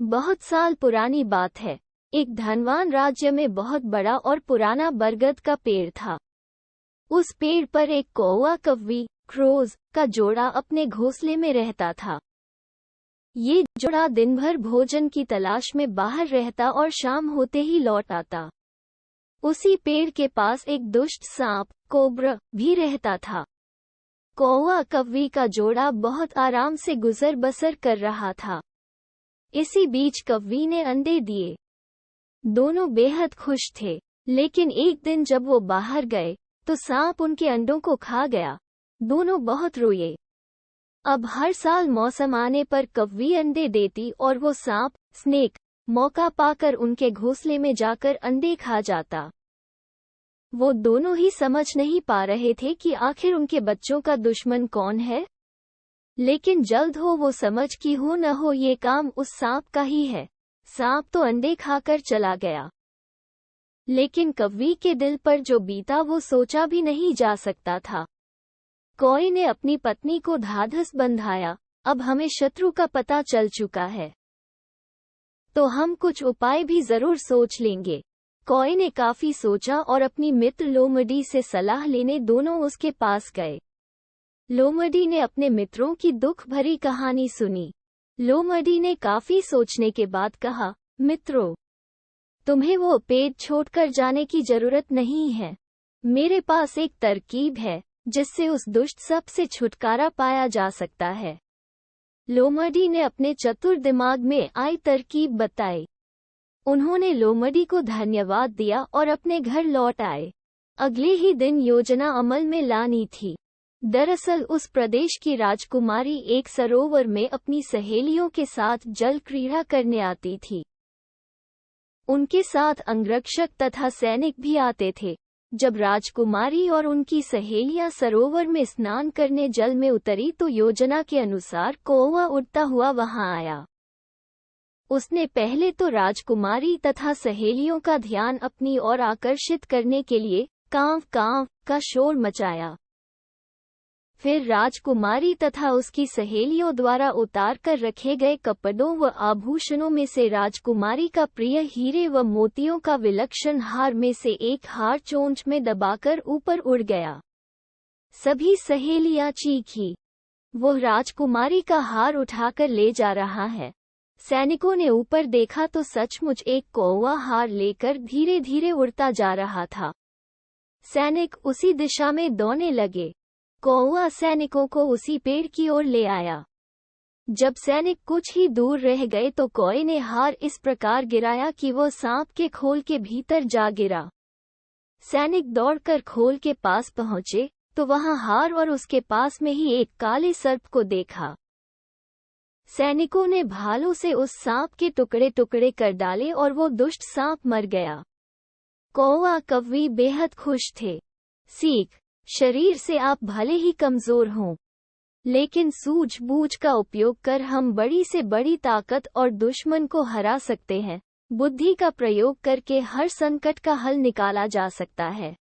बहुत साल पुरानी बात है। एक धनवान राज्य में बहुत बड़ा और पुराना बरगद का पेड़ था। उस पेड़ पर एक कौवा कव्वी क्रोज का जोड़ा अपने घोंसले में रहता था। ये जोड़ा दिन भर भोजन की तलाश में बाहर रहता और शाम होते ही लौट आता। उसी पेड़ के पास एक दुष्ट सांप कोब्रा भी रहता था। कौवा कव्वी का जोड़ा बहुत आराम से गुजर बसर कर रहा था। इसी बीच कव्वी ने अंडे दिए। दोनों बेहद खुश थे, लेकिन एक दिन जब वो बाहर गए तो सांप उनके अंडों को खा गया। दोनों बहुत रोए। अब हर साल मौसम आने पर कव्वी अंडे देती और वो सांप स्नेक मौका पाकर उनके घोंसले में जाकर अंडे खा जाता। वो दोनों ही समझ नहीं पा रहे थे कि आखिर उनके बच्चों का दुश्मन कौन है। लेकिन जल्द हो वो समझ कि हो न हो ये काम उस सांप का ही है। सांप तो अंडे खाकर चला गया, लेकिन कव्वी के दिल पर जो बीता वो सोचा भी नहीं जा सकता था। कौवे ने अपनी पत्नी को ढाढ़स बंधाया। अब हमें शत्रु का पता चल चुका है, तो हम कुछ उपाय भी जरूर सोच लेंगे। कौवे ने काफी सोचा और अपनी मित्र लोमड़ी से सलाह लेने दोनों उसके पास गए। लोमड़ी ने अपने मित्रों की दुख भरी कहानी सुनी। लोमड़ी ने काफी सोचने के बाद कहा, मित्रों, तुम्हें वो पेड़ छोड़कर जाने की जरूरत नहीं है। मेरे पास एक तरकीब है जिससे उस दुष्ट सांप से छुटकारा पाया जा सकता है। लोमड़ी ने अपने चतुर दिमाग में आई तरकीब बताई। उन्होंने लोमड़ी को धन्यवाद दिया और अपने घर लौट आए। अगले ही दिन योजना अमल में लानी थी। दरअसल उस प्रदेश की राजकुमारी एक सरोवर में अपनी सहेलियों के साथ जल क्रीड़ा करने आती थी। उनके साथ अंगरक्षक तथा सैनिक भी आते थे। जब राजकुमारी और उनकी सहेलियां सरोवर में स्नान करने जल में उतरी तो योजना के अनुसार कौवा उड़ता हुआ वहां आया। उसने पहले तो राजकुमारी तथा सहेलियों का ध्यान अपनी ओर आकर्षित करने के लिए कांव कांव का शोर मचाया। फिर राजकुमारी तथा उसकी सहेलियों द्वारा उतार कर रखे गए कपड़ों व आभूषणों में से राजकुमारी का प्रिय हीरे व मोतियों का विलक्षण हार में से एक हार चोंच में दबाकर ऊपर उड़ गया। सभी सहेलियां चीखी, वो राजकुमारी का हार उठाकर ले जा रहा है। सैनिकों ने ऊपर देखा तो सचमुच एक कौवा हार लेकर धीरे धीरे उड़ता जा रहा था। सैनिक उसी दिशा में दौड़ने लगे। कौवा सैनिकों को उसी पेड़ की ओर ले आया। जब सैनिक कुछ ही दूर रह गए तो कौवे ने हार इस प्रकार गिराया कि वो सांप के खोल के भीतर जा गिरा। सैनिक दौड़कर खोल के पास पहुंचे तो वहां हार और उसके पास में ही एक काले सर्प को देखा। सैनिकों ने भालों से उस सांप के टुकड़े टुकड़े कर डाले और वो दुष्ट सांप मर गया। कौवा कव्वी बेहद खुश थे। सीख: शरीर से आप भले ही कमजोर हों, लेकिन सूझबूझ का उपयोग कर हम बड़ी से बड़ी ताकत और दुश्मन को हरा सकते हैं। बुद्धि का प्रयोग करके हर संकट का हल निकाला जा सकता है।